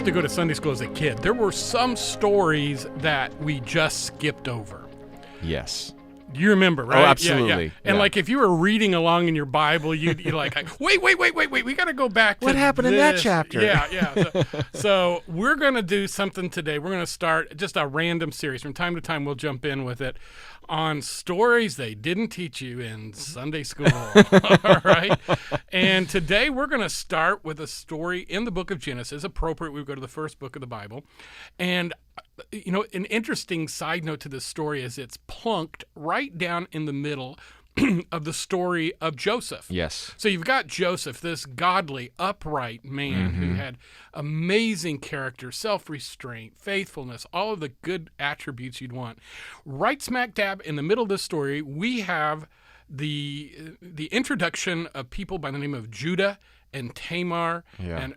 used to go to Sunday school as a kid, there were some stories that we just skipped over. Yes. You remember, right? Oh, absolutely. Yeah. And like if you were reading along in your Bible, you're like, wait, we got to go back to what happened in that chapter? Yeah. So we're going to do something today. We're going to start just a random series. From time to time, we'll jump in with it on stories they didn't teach you in Sunday school. All right. And today we're going to start with a story in the book of Genesis. Appropriate, we go to the first book of the Bible. And an interesting side note to this story is it's plunked right down in the middle of the story of Joseph. Yes. So you've got Joseph, this godly, upright man who had amazing character, self-restraint, faithfulness, all of the good attributes you'd want. Right smack dab in the middle of this story, we have the introduction of people by the name of Judah and Tamar and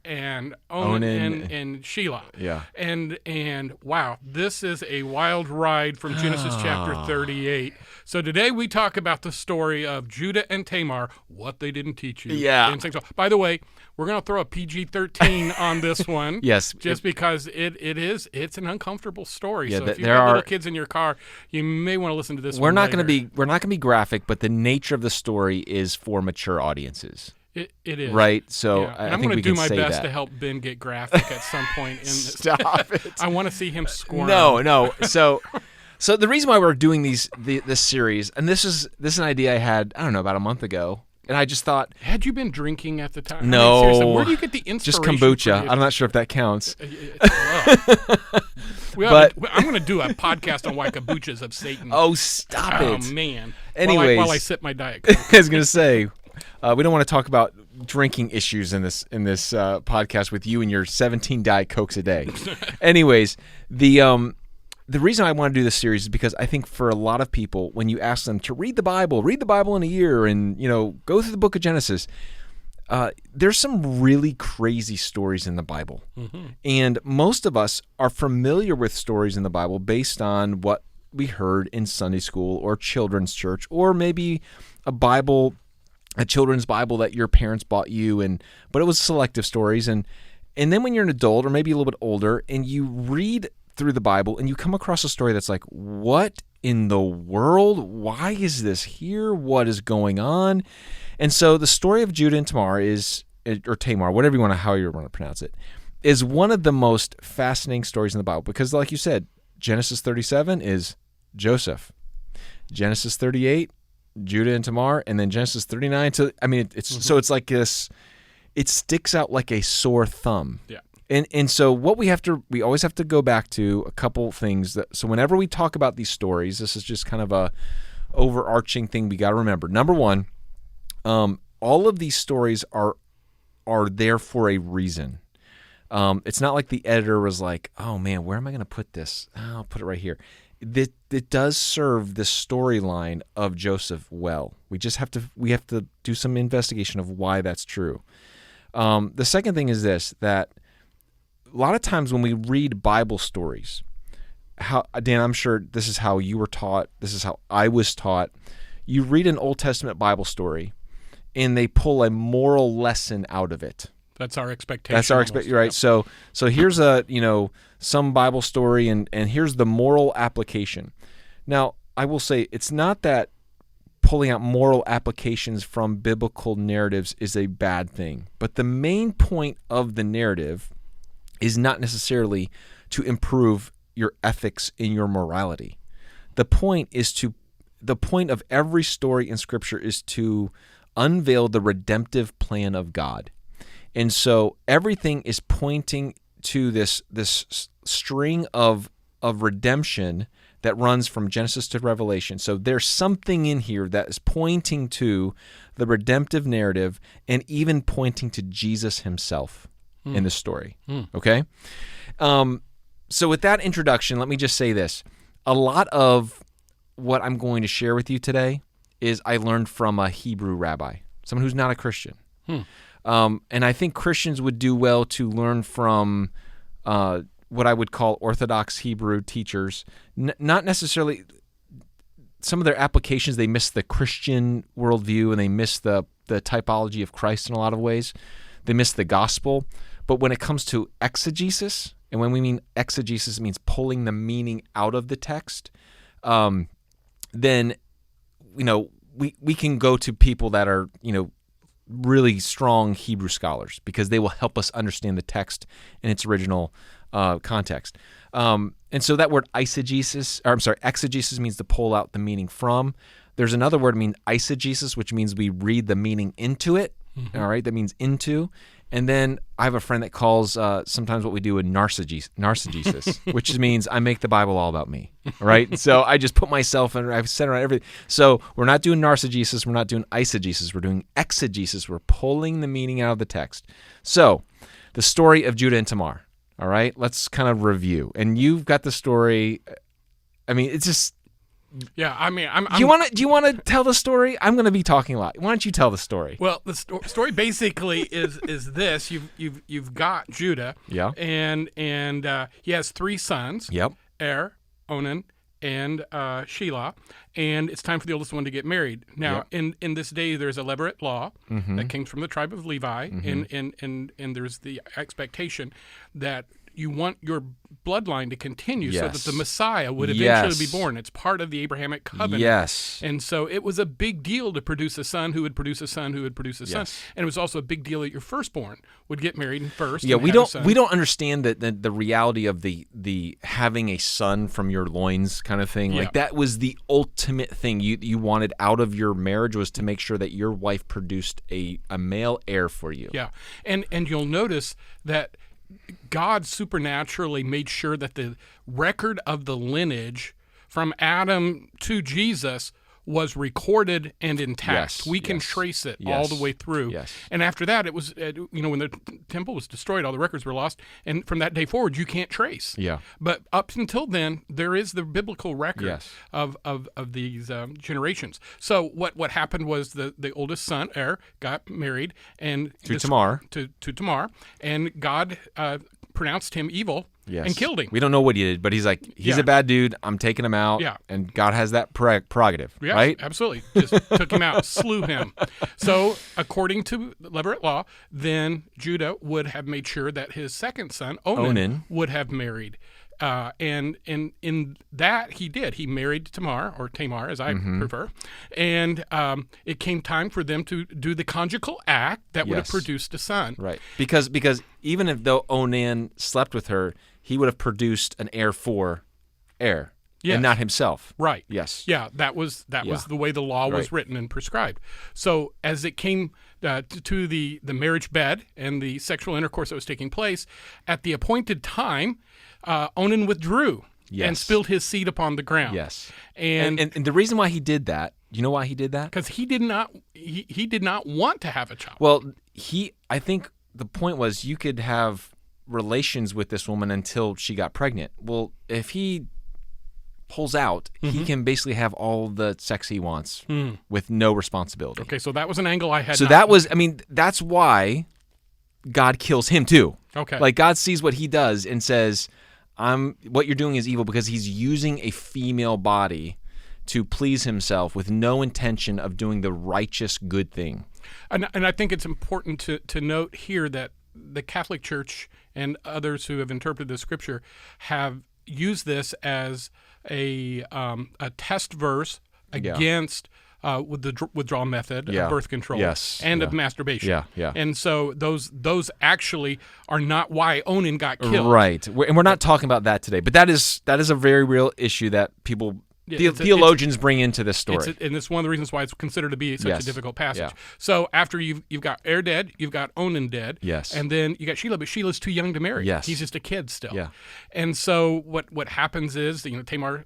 and Onan and Shelah. Yeah. And wow, this is a wild ride from Genesis chapter 38. So today we talk about the story of Judah and Tamar, what they didn't teach you. Yeah. By the way, we're going to throw a PG-13 on this one. Yes. Just because it's an uncomfortable story. Yeah, so if you've got little kids in your car, you may want to listen to this we're one not later. We're not going to be graphic, but the nature of the story is for mature audiences. It is. Right, so Yeah. I I'm think going we to do can my say best that. to help Ben get graphic at some point in this. Stop it. I want to see him squirm. No. So the reason why we're doing this series, and this is an idea I had, I don't know, about a month ago, and I just thought, had you been drinking at the time? No. I mean, seriously, where do you get the inspiration? just kombucha. for I'm not sure if that counts. I'm going to do a podcast on why kombucha's of Satan. Oh, stop Oh, it. man. Anyways. While I sip my Diet Coke. I was going to say, we don't want to talk about drinking issues in this podcast with you and your 17 Diet Cokes a day. Anyways, the reason I want to do this series is because I think for a lot of people, when you ask them to read the Bible in a year and, go through the book of Genesis, there's some really crazy stories in the Bible. Mm-hmm. And most of us are familiar with stories in the Bible based on what we heard in Sunday school or children's church, or maybe a children's Bible that your parents bought you, but it was selective stories. And then when you're an adult or maybe a little bit older and you read through the Bible and you come across a story that's like, what in the world? Why is this here? What is going on? And so the story of Judah and Tamar or Tamar, however you want to pronounce it, is one of the most fascinating stories in the Bible because, like you said, Genesis 37 is Joseph. Genesis 38, Judah and Tamar, and then Genesis 39. So it's like this. It sticks out like a sore thumb. Yeah. And so what we always have to go back to a couple things. So whenever we talk about these stories, this is just kind of a overarching thing we got to remember. Number one, all of these stories are there for a reason. It's not like the editor was like, oh man, where am I going to put this? I'll put it right here. It does serve the storyline of Joseph well. We have to do some investigation of why that's true. The second thing is this, that a lot of times when we read Bible stories, Dan, I'm sure this is how you were taught, this is how I was taught. You read an Old Testament Bible story, and they pull a moral lesson out of it. That's our expectation. That's our expectation, right? So here's some Bible story, and here's the moral application. Now, I will say it's not that pulling out moral applications from biblical narratives is a bad thing, but the main point of the narrative is not necessarily to improve your ethics and your morality. The point of every story in Scripture is to unveil the redemptive plan of God. And so everything is pointing to this string of redemption that runs from Genesis to Revelation. So there's something in here that is pointing to the redemptive narrative and even pointing to Jesus himself in the story. Okay? So with that introduction, let me just say this. A lot of what I'm going to share with you today is I learned from a Hebrew rabbi, someone who's not a Christian. And I think Christians would do well to learn from what I would call Orthodox Hebrew teachers. Not necessarily some of their applications, they miss the Christian worldview and they miss the typology of Christ in a lot of ways. They miss the gospel. But when it comes to exegesis, and when we mean exegesis, it means pulling the meaning out of the text, then, we can go to people that are, really strong Hebrew scholars, because they will help us understand the text in its original context. And so that word exegesis means to pull out the meaning from. There's another word mean eisegesis, which means we read the meaning into it. Mm-hmm. All right, that means into. And then I have a friend that calls sometimes what we do a narcissism, which means I make the Bible all about me, right? So I just put myself in, I've centered everything. So we're not doing narcissism, we're not doing eisegesis, we're doing exegesis. We're pulling the meaning out of the text. So the story of Judah and Tamar, all right? Let's kind of review. And you've got the story. I mean, it's just... Yeah, I mean, I'm do you want to tell the story? I'm going to be talking a lot. Why don't you tell the story? Well, the story basically is this: you've got Judah, yeah, and he has 3 sons, yep, Onan, and Shelah, and it's time for the oldest one to get married. Now, yep. in this day, there's a Levirate law mm-hmm. that came from the tribe of Levi, mm-hmm. and there's the expectation that you want your bloodline to continue, yes. so that the Messiah would eventually be born. It's part of the Abrahamic covenant. Yes. And so it was a big deal to produce a son who would produce a son who would produce a son. Yes. And it was also a big deal that your firstborn would get married first. Yeah, and we have a son. don't understand the reality of the having a son from your loins kind of thing. Yeah. Like that was the ultimate thing you wanted out of your marriage, was to make sure that your wife produced a male heir for you. Yeah. And you'll notice that God supernaturally made sure that the record of the lineage from Adam to Jesus was recorded and intact. Yes, We can yes, trace it yes, all the way through. yes. And after that, it was, when the temple was destroyed, all the records were lost. And from that day forward, you can't trace. Yeah. But up until then, there is the biblical record Yes. of these generations. So what happened was the oldest son, got married and To Tamar. To Tamar, and God pronounced him evil. Yes. And killed him. We don't know what he did, but he's like, he's a bad dude. I'm taking him out. Yeah. And God has that prerogative, Yes, right? absolutely. Just took him out, slew him. So according to Levirate law, then Judah would have made sure that his second son, Onan. would have married. And in that he did. He married Tamar, or Tamar as I prefer. And it came time for them to do the conjugal act that would have produced a son. Right. Because even if though Onan slept with her, he would have produced an heir, Yes. and not himself. Right. Yes. Yeah, that was the way the law was written and prescribed. So as it came to the marriage bed and the sexual intercourse that was taking place, at the appointed time, Onan withdrew and spilled his seed upon the ground. Yes. And the reason why he did that, you know why he did that? Because he did not want to have a child. Well, I think the point was you could have relations with this woman until she got pregnant. Well, if he pulls out, he can basically have all the sex he wants with no responsibility. Okay, so that was an angle I had. So that's why God kills him too. Okay. Like God sees what he does and says, what you're doing is evil, because he's using a female body to please himself with no intention of doing the righteous good thing. And I think it's important to note here that the Catholic Church and others who have interpreted the scripture have used this as a test verse against with the withdrawal method of birth control and of masturbation. Yeah. And so those actually are not why Onan got killed. Right. And we're not talking about that today, but that is a very real issue that people theologians bring into this story. And it's one of the reasons why it's considered to be such a difficult passage. Yeah. So after you've got dead, you've got Onan dead, and then you got Shelah, but Shelah's too young to marry. Yes. He's just a kid still. Yeah. And so what happens is, Tamar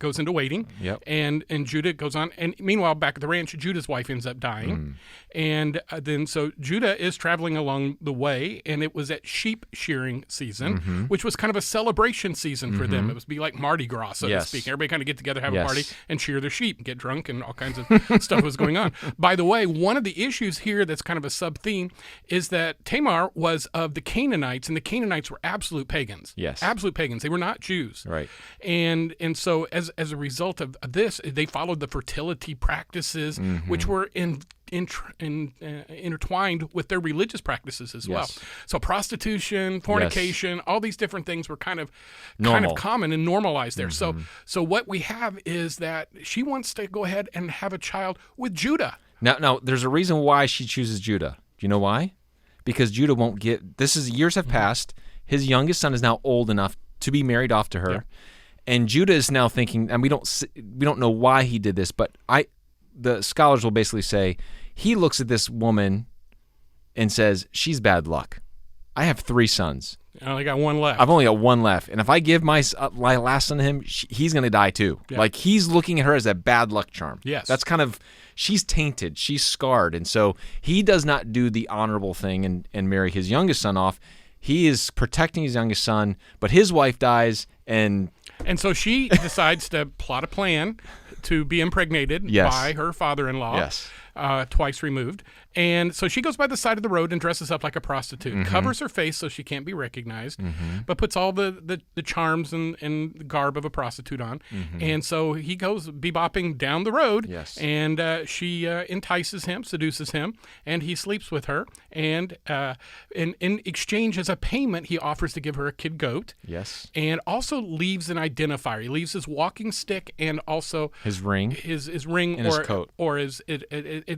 goes into waiting, and Judah goes on. And meanwhile, back at the ranch, Judah's wife ends up dying. And then so Judah is traveling along the way, and it was at sheep shearing season, which was kind of a celebration season for them. It was be like Mardi Gras, so to speak. Everybody kind of get together, have a party, and shear their sheep, and get drunk, and all kinds of stuff was going on. By the way, one of the issues here that's kind of a sub-theme is that Tamar was of the Canaanites, and the Canaanites were absolute pagans. Yes. Absolute pagans. They were not Jews. Right. And so as a result of this, they followed the fertility practices, which were in intertwined with their religious practices as well. Yes. So prostitution, fornication, all these different things were kind of Normal. common and normalized there. So what we have is that she wants to go ahead and have a child with Judah. Now, there's a reason why she chooses Judah. Do you know why? Because Judah won't get. Years have passed. His youngest son is now old enough to be married off to her, Yeah. and Judah is now thinking. And we don't know why he did this, but the scholars will basically say he looks at this woman and says she's bad luck. I have 3 sons. I only got one left. I've only got one left, and if I give my last son to him, he's going to die too. Yeah. Like he's looking at her as a bad luck charm. Yes. That's kind of she's tainted, she's scarred, and so he does not do the honorable thing and marry his youngest son off. He is protecting his youngest son, but his wife dies, and so she decides to plot a plan to be impregnated Yes. by her father-in-law. Yes. Twice removed. And so she goes by the side of the road and dresses up like a prostitute, covers her face so she can't be recognized, but puts all the charms and garb of a prostitute on. And so he goes bebopping down the road, Yes. and she entices him, seduces him, and he sleeps with her. And in exchange as a payment, he offers to give her a kid goat. yes, And also leaves an identifier. He leaves his walking stick and also his ring. his ring And or his coat. or it's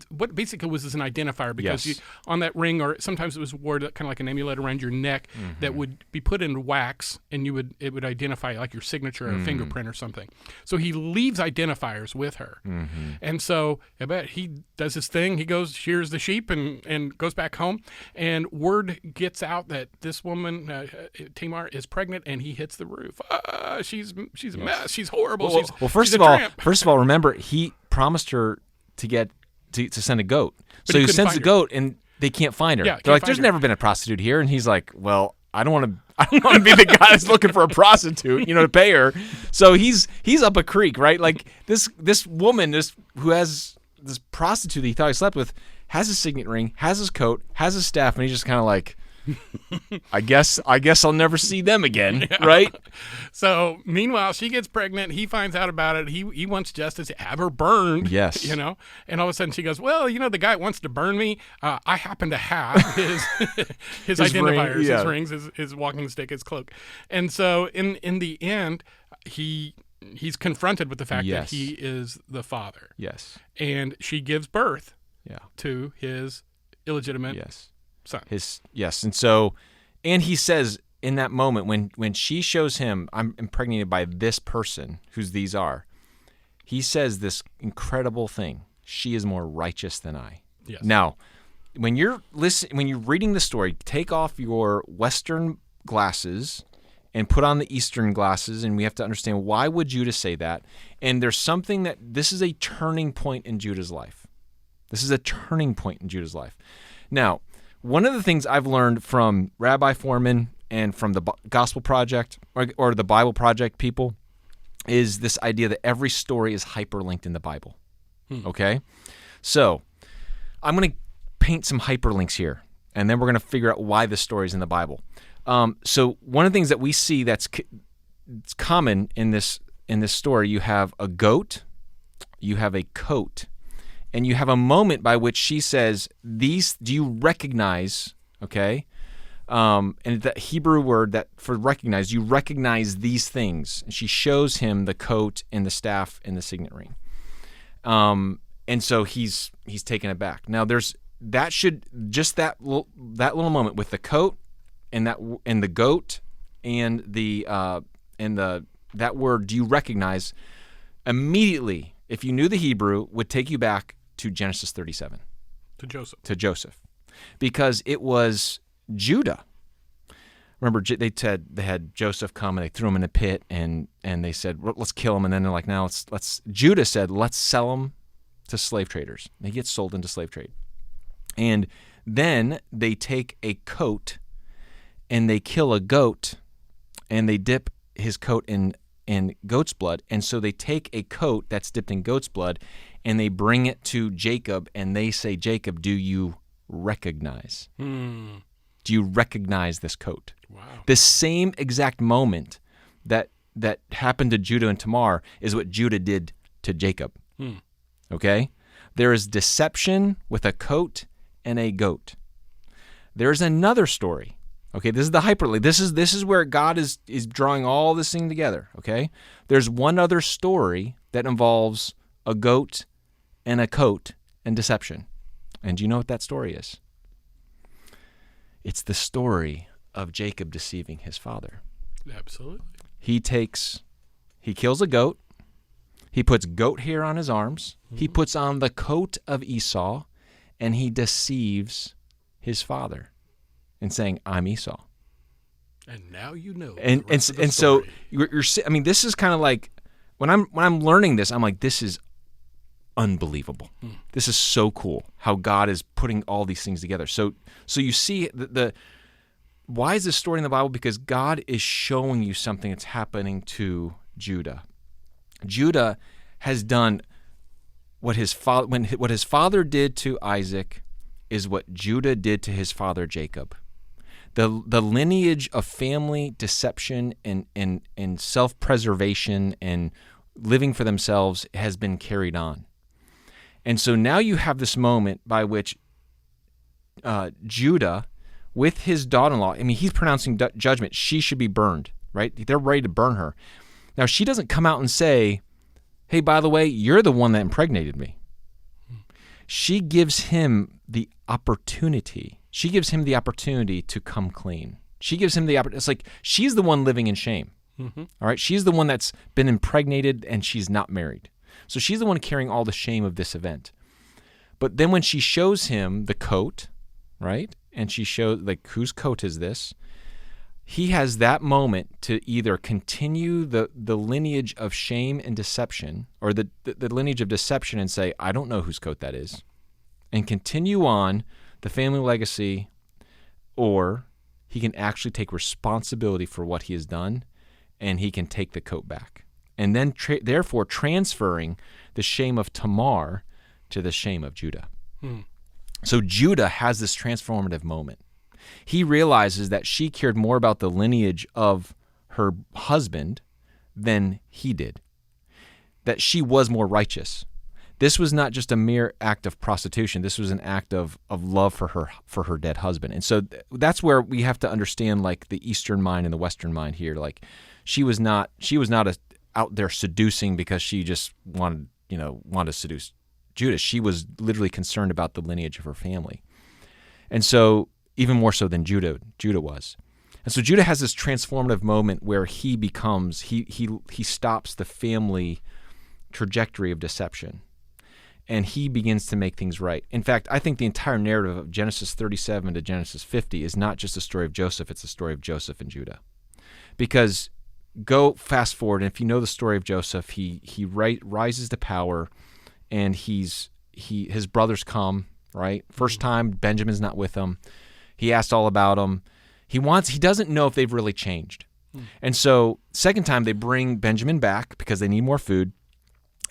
what basically was as an identifier because Yes. on that ring, or sometimes it was wore kind of like an amulet around your neck that would be put in wax, and it would identify like your signature or a fingerprint or something. So he leaves identifiers with her, and so I bet he does his thing. He goes shears the sheep and goes back home, and word gets out that this woman Tamar is pregnant, and he hits the roof. She's a mess. She's horrible. Well, first she's of a all, tramp. remember he promised her to send a goat. But So he he couldn't sends find the her. goat, and they can't find her. Yeah, They're can't like, find "There's her." never been a prostitute here," and he's like, "Well, I don't want to be the guy that's looking for a prostitute, to pay her." So he's up a creek, right? Like this woman, who has this prostitute that he thought he slept with, has his signet ring, has his coat, has his staff, and he's just kind of like, I guess I'll never see them again, right? So meanwhile, she gets pregnant. He finds out about it. He wants justice, have her burned. Yes. And all of a sudden she goes, well, the guy wants to burn me. I happen to have his identifiers, yeah. his rings, his walking stick, his cloak. And so in the end, he's confronted with the fact Yes. that he is the father. Yes. And she gives birth Yeah. to his illegitimate Yes. son. And he says in that moment when she shows him, I'm impregnated by this person, whose these are, he says this incredible thing: she is more righteous than I. Yes. Now, when you're reading the story, take off your Western glasses and put on the Eastern glasses, and we have to understand, why would Judah say that? And there's something this is a turning point in Judah's life. This is a turning point in Judah's life. Now, one of the things I've learned from Rabbi Foreman and from the Gospel Project or the Bible Project people is this idea that every story is hyperlinked in the Bible. Okay? So I'm going to paint some hyperlinks here, and then we're going to figure out why this story is in the Bible. So one of the things that we see that's common in this story, you have a goat, you have a coat, and you have a moment by which she says, "These, do you recognize?" Okay, and the Hebrew word that for recognize, you recognize these things. And she shows him the coat and the staff and the signet ring, and so he's taken aback. Now that little moment with the coat and the goat and that word, do you recognize? Immediately, if you knew the Hebrew, would take you back to Genesis 37. To Joseph. Because it was Judah. Remember, they had Joseph come and they threw him in a pit and they said, let's kill him. And then they're like, now Judah said, let's sell him to slave traders. He gets sold into slave trade. And then they take a coat and they kill a goat and they dip his coat in goat's blood. And so they take a coat that's dipped in goat's blood and they bring it to Jacob and they say, Jacob, do you recognize? Do you recognize this coat? Wow. The same exact moment that happened to Judah and Tamar is what Judah did to Jacob. Okay? There is deception with a coat and a goat. There's another story. Okay, this is the hyperlink. This is where God is drawing all this thing together. Okay, there's one other story that involves a goat and a coat and deception. And do you know what that story is? It's the story of Jacob deceiving his father. Absolutely. He kills a goat. He puts goat hair on his arms. Mm-hmm. He puts on the coat of Esau, and he deceives his father in saying, "I'm Esau." And now you know. And so you're I mean, this is kind of like when I'm learning this, I'm like, this is unbelievable. This is so cool how God is putting all these things together. So you see the why is this story in the Bible? Because God is showing you something that's happening to Judah. Judah has done what his father did to Isaac is what Judah did to his father Jacob. The lineage of family deception and self-preservation and living for themselves has been carried on. And so now you have this moment by which Judah, with his daughter-in-law, I mean, he's pronouncing judgment. She should be burned, right? They're ready to burn her. Now, she doesn't come out and say, "Hey, by the way, you're the one that impregnated me." She gives him the opportunity. She gives him the opportunity to come clean. She gives him the opportunity. It's like she's the one living in shame. Mm-hmm. All right? She's the one that's been impregnated and she's not married. So she's the one carrying all the shame of this event. But then when she shows him the coat, right? And she shows, like, whose coat is this? He has that moment to either continue the lineage of shame and deception, or the lineage of deception and say, "I don't know whose coat that is," and continue on the family legacy, or he can actually take responsibility for what he has done, and he can take the coat back. And then therefore transferring the shame of Tamar to the shame of Judah. So Judah has this transformative moment. He realizes that she cared more about the lineage of her husband than he did, that she was more righteous. This was not just a mere act of prostitution. This was an act of love for her dead husband. And so that's where we have to understand, like, the Eastern mind and the Western mind here. Like, she was not out there seducing because she just wanted to seduce Judah. She was literally concerned about the lineage of her family. And so even more so than Judah was. And so Judah has this transformative moment where he stops the family trajectory of deception, and he begins to make things right. In fact, I think the entire narrative of Genesis 37 to Genesis 50 is not just a story of Joseph, it's a story of Joseph and Judah. Because go fast forward, and if you know the story of Joseph, he rises to power, and his brothers come, right? First time, Benjamin's not with him. He asked all about him. He doesn't know if they've really changed. And so second time they bring Benjamin back because they need more food,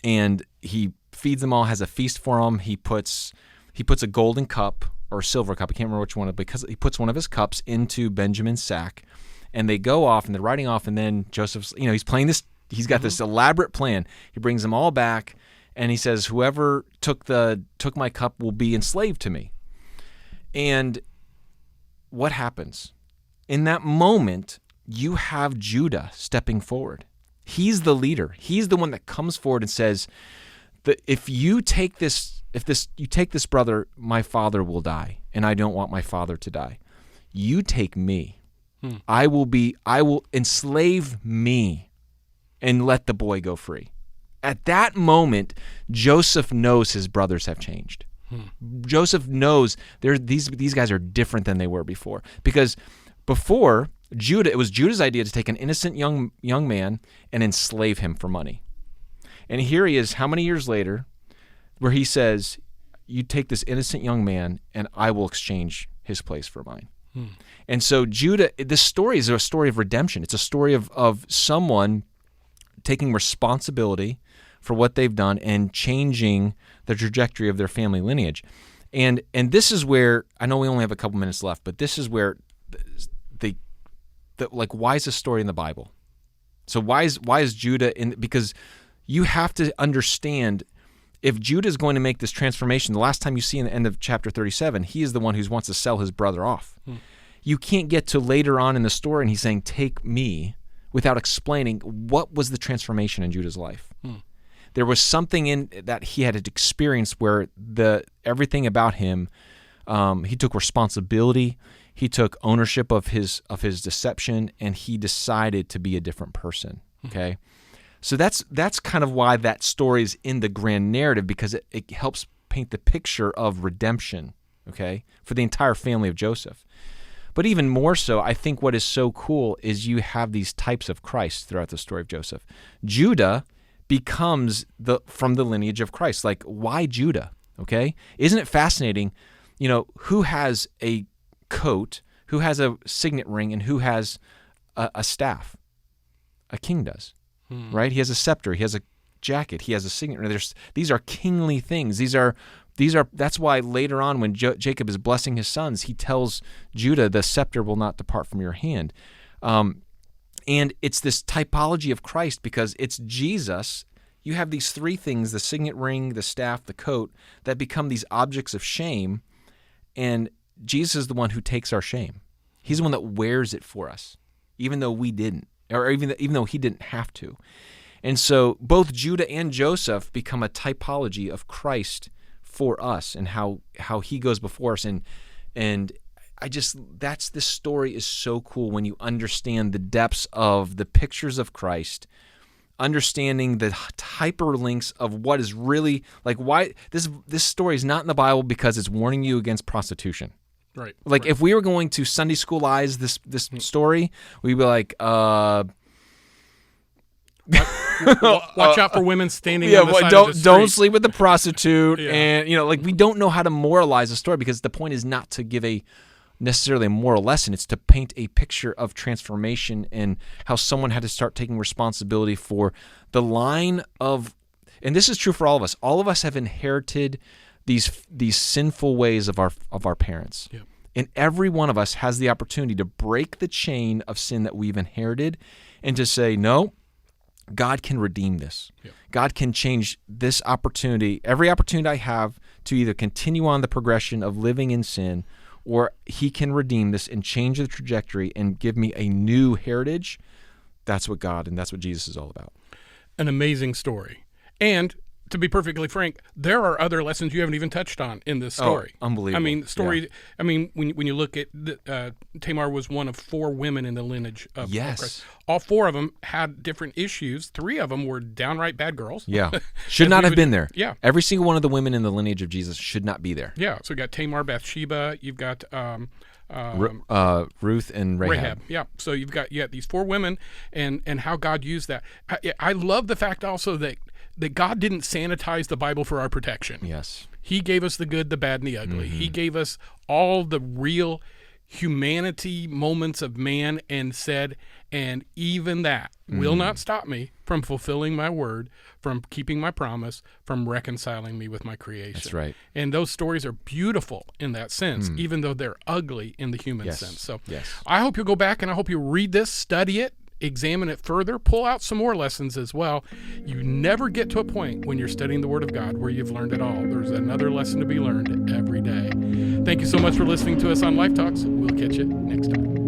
and he feeds them all, has a feast for them. He puts a golden cup or a silver cup, I can't remember which one, because he puts one of his cups into Benjamin's sack, and they go off and they're riding off, and then Joseph's, he's playing this, he's got this elaborate plan. He brings them all back, and he says, "Whoever took my cup will be enslaved to me." And what happens? In that moment, you have Judah stepping forward. He's the leader. He's the one that comes forward and says that if you take this brother, my father will die, and I don't want my father to die. You take me. I will enslave me and let the boy go free. At that moment, Joseph knows his brothers have changed. Joseph knows these guys are different than they were before. Because before, it was Judah's idea to take an innocent young man and enslave him for money. And here he is, how many years later, where he says, "You take this innocent young man, and I will exchange his place for mine." And so Judah, this story is a story of redemption. It's a story of someone taking responsibility for what they've done and changing the trajectory of their family lineage. And this is where, I know we only have a couple minutes left, but this is where why is this story in the Bible? So why is Judah in? Because you have to understand, if Judah is going to make this transformation, the last time you see in the end of chapter 37, he is the one who wants to sell his brother off. You can't get to later on in the story and he's saying, take me, without explaining what was the transformation in Judah's life. There was something in that he had experienced where everything about him, he took responsibility, he took ownership of his deception, and he decided to be a different person. Okay, so that's kind of why that story is in the grand narrative, because it helps paint the picture of redemption. Okay, for the entire family of Joseph. But even more so, I think what is so cool is you have these types of Christ throughout the story of Joseph. Judah becomes from the lineage of Christ. Like, why Judah? Okay? Isn't it fascinating, who has a coat, who has a signet ring, and who has a staff? A king does, right? He has a scepter, he has a jacket, he has a signet ring. These are kingly things. That's why later on when Jacob is blessing his sons, he tells Judah, the scepter will not depart from your hand. And it's this typology of Christ because it's Jesus. You have these three things, the signet ring, the staff, the coat, that become these objects of shame. And Jesus is the one who takes our shame. He's the one that wears it for us, even though we didn't, or even though he didn't have to. And so both Judah and Joseph become a typology of Christ for us and how he goes before us. And this story is so cool when you understand the depths of the pictures of Christ, understanding the hyperlinks of what is really, like, why this story is not in the Bible because it's warning you against prostitution. Right. Like, if we were going to Sunday schoolize this story, we'd be like, watch out for women standing on the side of the street. Don't sleep with the prostitute. Yeah. And, we don't know how to moralize the story because the point is not to give necessarily a moral lesson. It's to paint a picture of transformation and how someone had to start taking responsibility for the line of, and this is true for all of us. All of us have inherited these sinful ways of our parents. Yep. And every one of us has the opportunity to break the chain of sin that we've inherited and to say, no, God can redeem this. Yep. God can change this opportunity, every opportunity I have to either continue on the progression of living in sin, or he can redeem this and change the trajectory and give me a new heritage. That's what God and that's what Jesus is all about. An amazing story. And to be perfectly frank, there are other lessons you haven't even touched on in this story. Oh, unbelievable. When you look at Tamar was one of 4 women in the lineage of Christ. All 4 of them had different issues. 3 of them were downright bad girls. Yeah. Should not have been there. Yeah. Every single one of the women in the lineage of Jesus should not be there. Yeah. So you got Tamar, Bathsheba, you've got Ruth and Rahab. Yeah. So you've got these 4 women and how God used that. I love the fact also that God didn't sanitize the Bible for our protection. Yes. He gave us the good, the bad, and the ugly. Mm-hmm. He gave us all the real humanity moments of man and said, and even that will not stop me from fulfilling my word, from keeping my promise, from reconciling me with my creation. That's right. And those stories are beautiful in that sense, even though they're ugly in the human sense. So I hope you'll go back and I hope you read this, study it, examine it further, pull out some more lessons as well. You never get to a point when you're studying the Word of God where you've learned it all. There's another lesson to be learned every day. Thank you so much for listening to us on Life Talks. We'll catch you next time.